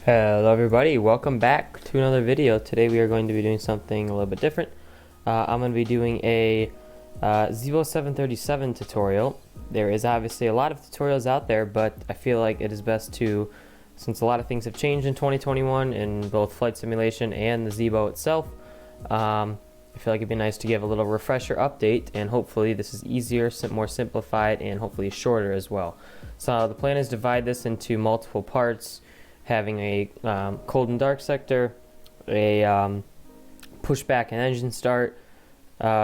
Hello everybody, welcome back to another video. Today we are going to be doing something a little bit different. I'm going to be doing a Zibo 737 tutorial. There is obviously a lot of tutorials out there, but I feel like it is best to, since a lot of things have changed in 2021 in both flight simulation and the Zibo itself, I feel like it'd be nice to give a little refresher update, and hopefully this is easier, more simplified, and hopefully shorter as well. So the plan is to divide this into multiple parts, having a cold and dark sector, a pushback and engine start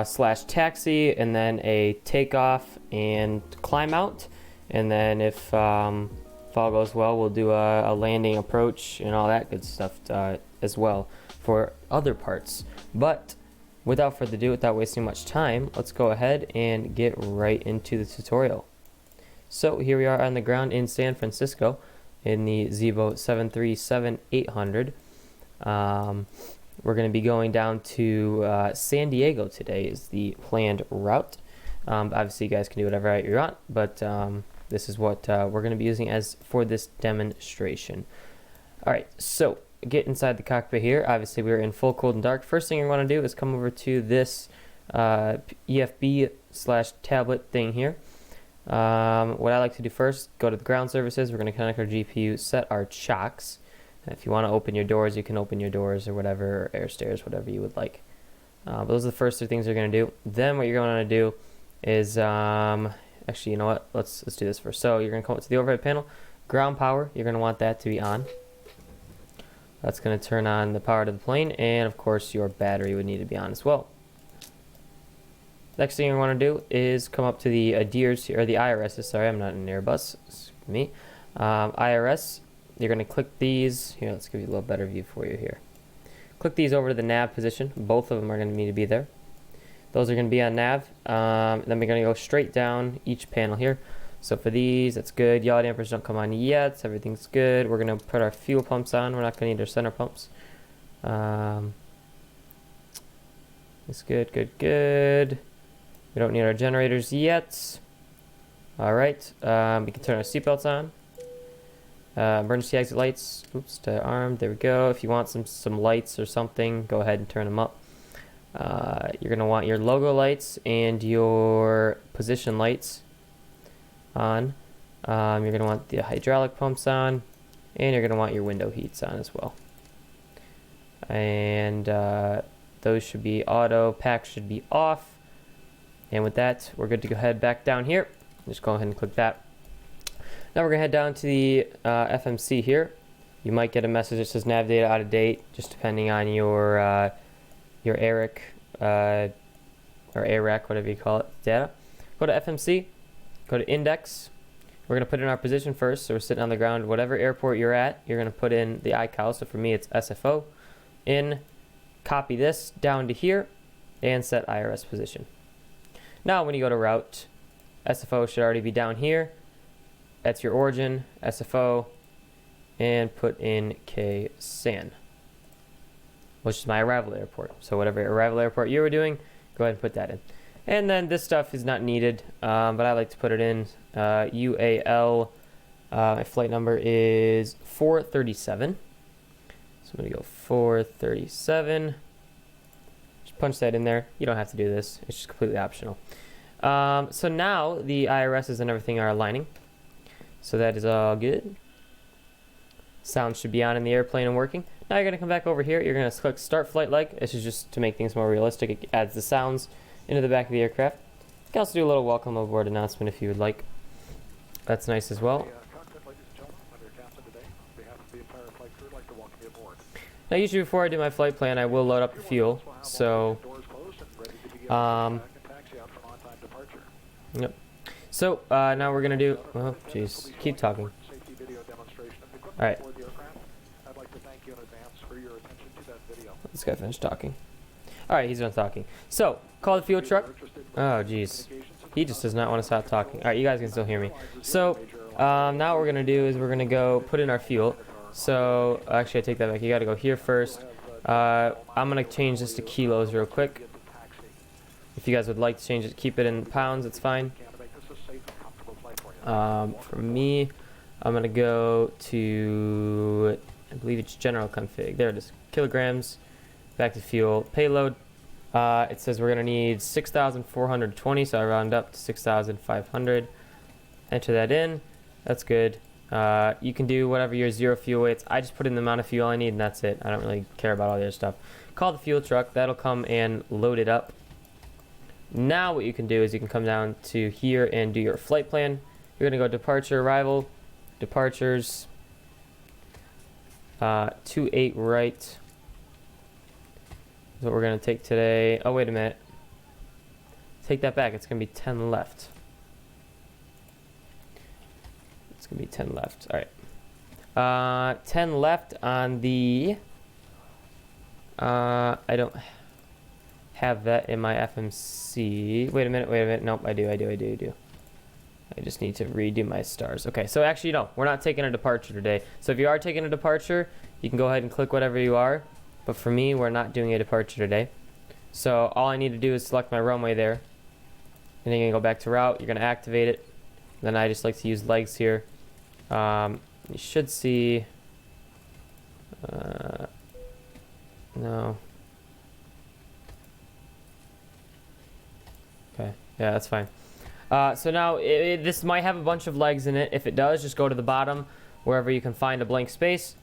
slash taxi, and then a takeoff and climb out, and then if all goes well, we'll do a landing approach and all that good stuff as well for other parts. But without further ado, without wasting much time, let's go ahead and get right into the tutorial. So here we are on the ground in San Francisco in the Zibo 737-800. We're going to be going down to San Diego today is the planned route. Obviously you guys can do whatever you want, but this is what we're going to be using as for this demonstration. Alright, so get inside the cockpit here. Obviously we're in full cold and dark. First thing you want to do is come over to this EFB slash tablet thing here. What I like to do first, go to the ground services. We're going to connect our GPU, set our chocks. If you want to open your doors, you can open your doors or whatever, or air stairs, whatever you would like. But those are the first two things you're going to do. Then what you're going to do is, actually, you know what? Let's do this first. So you're going to come up to the overhead panel, ground power. You're going to want that to be on. That's going to turn on the power to the plane, and of course your battery would need to be on as well. Next thing you want to do is come up to the DIRs here, or the IRSs. Sorry, I'm not an Airbus. Excuse me. IRS. You're going to click these. Here, let's give you a little better view for you here. Click these over to the nav position. Both of them are going to need to be there. Those are going to be on nav. Then we're going to go straight down each panel here. So for these, that's good. Yaw dampers don't come on yet. Everything's good. We're going to put our fuel pumps on. We're not going to need our center pumps. It's good, good, good. We don't need our generators yet. Alright, we can turn our seatbelts on. Emergency exit lights, oops, to armed, there we go. If you want some lights or something, go ahead and turn them up. You're going to want your logo lights and your position lights on. You're going to want the hydraulic pumps on, and you're going to want your window heats on as well. And those should be auto, pack should be off. And with that, we're good to go head back down here. Just go ahead and click that. Now we're going to head down to the FMC here. You might get a message that says nav data out of date, just depending on your ARIC or ARAC, whatever you call it, data. Go to FMC, go to index. We're going to put in our position first, so we're sitting on the ground. Whatever airport you're at, you're going to put in the iCal. So for me, it's SFO. In, copy this down to here, and set IRS position. Now when you go to route, SFO should already be down here. That's your origin, SFO, and put in K-San, which is my arrival airport. So whatever arrival airport you were doing, go ahead and put that in. And then this stuff is not needed, but I like to put it in. UAL, my flight number is 437. So I'm going to go 437. Punch that in there. You don't have to do this. It's just completely optional. So now the IRSs and everything are aligning. So that is all good. Sound should be on in the airplane and working. Now you're going to come back over here. You're going to click Start Flight Leg. This is just to make things more realistic. It adds the sounds into the back of the aircraft. You can also do a little welcome aboard announcement if you would like. That's nice as well. Now usually before I do my flight plan, I will load up the fuel. So, yep. So now we're gonna do. Oh, jeez, keep talking. All right. This guy finished talking. All right, he's done talking. So call the fuel truck. Oh, jeez, he just does not want to stop talking. All right, you guys can still hear me. So now what we're gonna do is we're gonna go put in our fuel. So actually, I take that back. You got to go here first. I'm gonna change this to kilos real quick. If you guys would like to change it, keep it in pounds. It's fine. For me, I'm gonna go to I believe it's general config. There it is. Kilograms. Back to fuel. Payload. It says we're going to need 6,420, so I round up to 6,500. Enter that in. That's good. You can do whatever your zero fuel weights. I just put in the amount of fuel I need, and that's it. I don't really care about all the other stuff. Call the fuel truck. That'll come and load it up. Now what you can do is you can come down to here and do your flight plan. You're going to go departure, arrival, departures, 28 right is what we're going to take today. Oh, wait a minute. Take that back. It's going to be 10 left. It's going to be 10 left. All right. 10 left on the... I don't have that in my FMC. Wait a minute. Nope, I do. I just need to redo my stars. Okay, so actually, no, we're not taking a departure today. So if you are taking a departure, you can go ahead and click whatever you are. But for me, we're not doing a departure today. So all I need to do is select my runway there. And then you're going to go back to route. You're going to activate it. Then I just like to use legs here. You should see... no. Okay, yeah, that's fine. So now this might have a bunch of legs in it. If it does, just go to the bottom wherever you can find a blank space.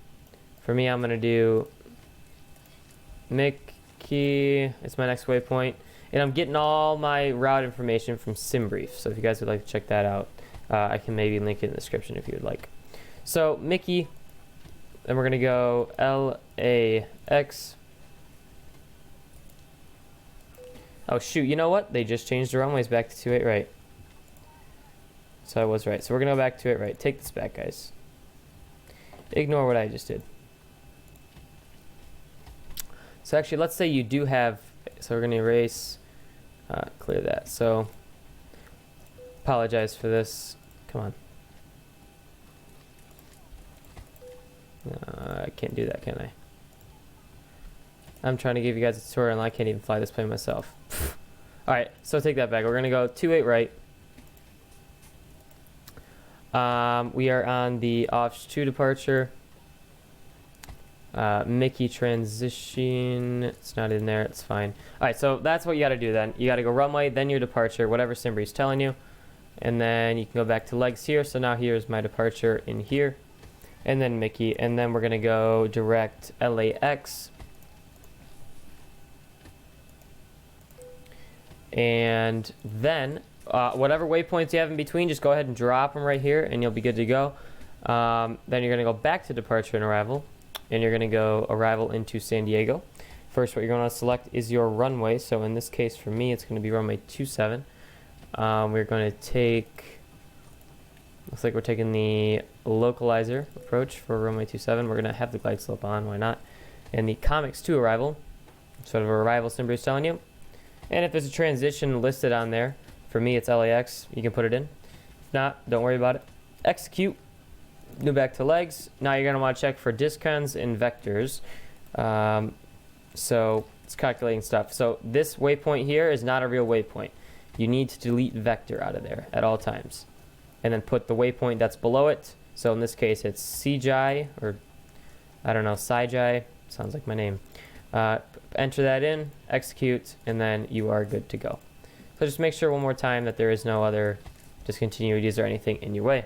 For me, I'm going to do Mickey. It's my next waypoint. And I'm getting all my route information from SimBrief. So if you guys would like to check that out, I can maybe link it in the description if you would like. So Mickey, then we're going to go LAX. Oh shoot, you know what? They just changed the runways back to 28 right. So I was right. So we're going to go back to it right. Take this back, guys. Ignore what I just did. So actually, let's say you do have... So we're going to erase, clear that. So, apologize for this. Come on. I can't do that, can I? I'm trying to give you guys a tutorial and I can't even fly this plane myself. Alright, so take that back. We're going to go 28 right. We are on the OFS 2 departure. Mickey transition. It's not in there. It's fine. Alright, so that's what you got to do then. You got to go runway, then your departure, whatever SimBrief's telling you. And then you can go back to legs here. So now here's my departure in here. And then Mickey. And then we're going to go direct LAX. And then whatever waypoints you have in between, just go ahead and drop them right here and you'll be good to go. Then you're going to go back to departure and arrival. And you're going to go arrival into San Diego. First, what you're going to select is your runway. So in this case, for me, it's going to be runway 27. We're going to take, looks like we're taking the localizer approach for runway 27. We're going to have the glide slope on, why not? And the comics to arrival, sort of a arrival SimBrief is telling you. And if there's a transition listed on there, for me it's LAX, you can put it in. If not, don't worry about it. Execute. Go back to legs. Now you're going to want to check for discons and vectors. So it's calculating stuff. So this waypoint here is not a real waypoint. You need to delete vector out of there at all times. And then put the waypoint that's below it. So in this case it's CJI, or I don't know, SciJi. Sounds like my name. Enter that in, execute, and then you are good to go. So just make sure one more time that there is no other discontinuities or anything in your way.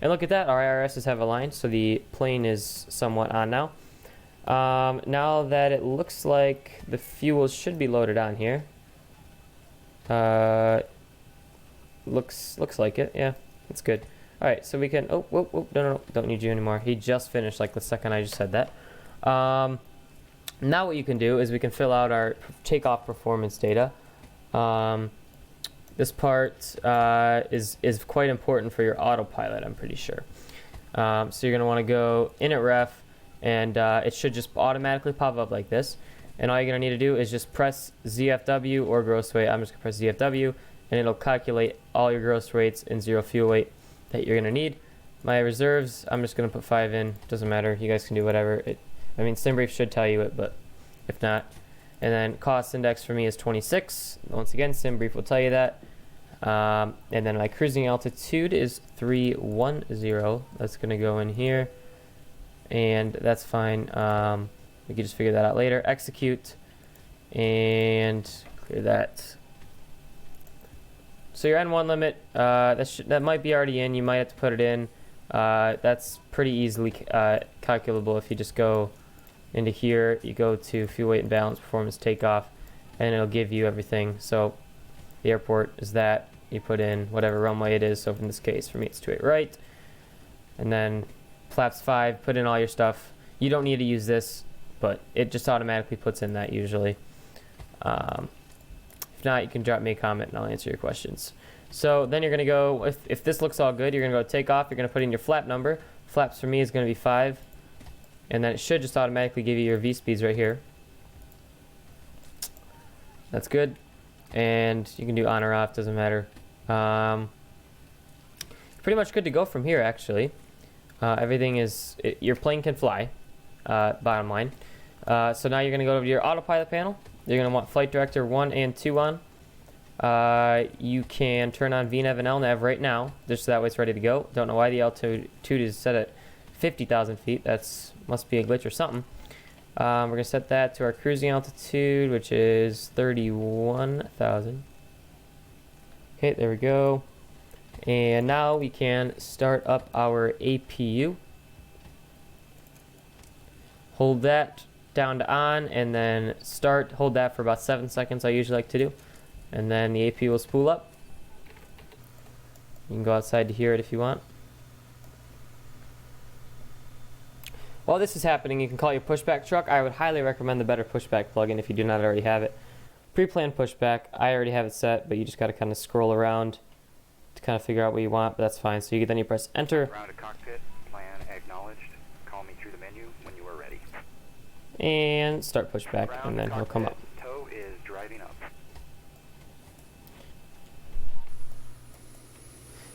And look at that, our IRSs have aligned, so the plane is somewhat on now. Now that it looks like the fuel should be loaded on here. Looks like it, yeah, it's good. All right, so we can, no, don't need you anymore. He just finished like the second I just said that. Now what you can do is we can fill out our takeoff performance data. This part is quite important for your autopilot, I'm pretty sure. So you're going to want to go init ref, and it should just automatically pop up like this. And all you're going to need to do is just press ZFW or gross weight. I'm just going to press ZFW, and it'll calculate all your gross weights and zero fuel weight that you're going to need. My reserves, I'm just going to put 5 in. Doesn't matter. You guys can do whatever. I mean, SimBrief should tell you it, but if not. And then cost index for me is 26. Once again, SimBrief will tell you that. And then my cruising altitude is 310. That's going to go in here. and that's fine. We can just figure that out later. Execute and clear that. So your N1 limit, that might be already in. You might have to put it in. That's pretty easily calculable if you just go into here, you go to fuel weight and balance, performance, takeoff, and it'll give you everything. So the airport is that. You put in whatever runway it is. So in this case, for me, it's 28 right. And then flaps 5, put in all your stuff. You don't need to use this, but it just automatically puts in that usually. If not, you can drop me a comment and I'll answer your questions. So then you're going to go, if this looks all good, you're going to go take off. You're going to put in your flap number. Flaps for me is going to be 5. And then it should just automatically give you your V-speeds right here. That's good. And you can do on or off, doesn't matter. Pretty much good to go from here, actually. Everything is, your plane can fly, bottom line. So now you're going to go over to your autopilot panel. You're going to want Flight Director 1 and 2 on. You can turn on VNAV and LNAV right now, just so that way it's ready to go. Don't know why the altitude is set at 50,000 feet. That's must be a glitch or something. We're going to set that to our cruising altitude, which is 31,000. Okay, there we go. And now we can start up our APU. Hold that down to on, and then start. Hold that for about 7 seconds, I usually like to do. And then the APU will spool up. You can go outside to hear it if you want. While this is happening, you can call your pushback truck. I would highly recommend the better pushback plugin if you do not already have it. Pre-planned pushback, I already have it set, but you just got to kind of scroll around to kind of figure out what you want, but that's fine. So then you press enter. Around a cockpit, plan acknowledged. Call me through the menu when you are ready. And start pushback, and then he'll come up. Tow is driving up.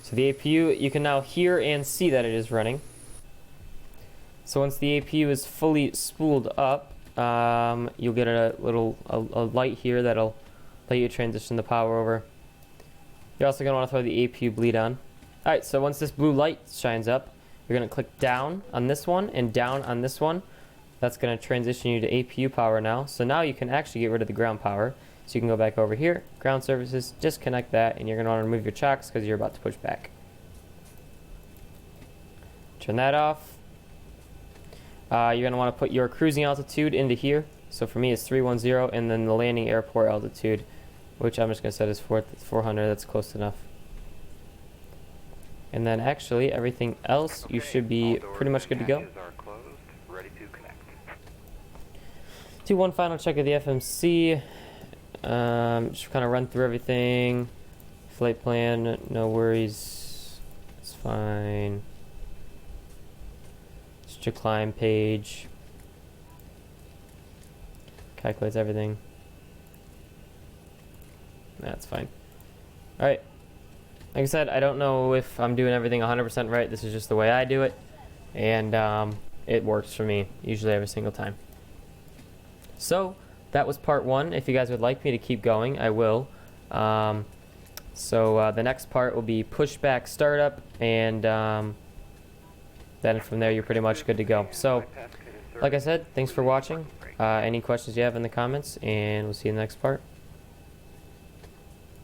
So the APU, you can now hear and see that it is running. So once the APU is fully spooled up, you'll get a light here that'll let you transition the power over. You're also going to want to throw the APU bleed on. Alright, so once this blue light shines up, you're going to click down on this one and down on this one. That's going to transition you to APU power now. So now you can actually get rid of the ground power. So you can go back over here, ground services, disconnect that, and you're going to want to remove your chocks because you're about to push back. Turn that off. You're going to want to put your cruising altitude into here. So for me it's 310, and then the landing airport altitude, which I'm just going to set as 400. That's close enough. And then actually everything else you should be pretty much good to go. Do one final check of the FMC. Just kind of run through everything. Flight plan, no worries. It's fine. Just your climb page. Calculates everything. That's fine. Alright. Like I said, I don't know if I'm doing everything 100% right. This is just the way I do it. And it works for me, usually every single time. So, that was part 1. If you guys would like me to keep going, I will. The next part will be pushback startup, and then from there you're pretty much good to go. So, like I said, thanks for watching. Any questions you have in the comments, and we'll see you in the next part.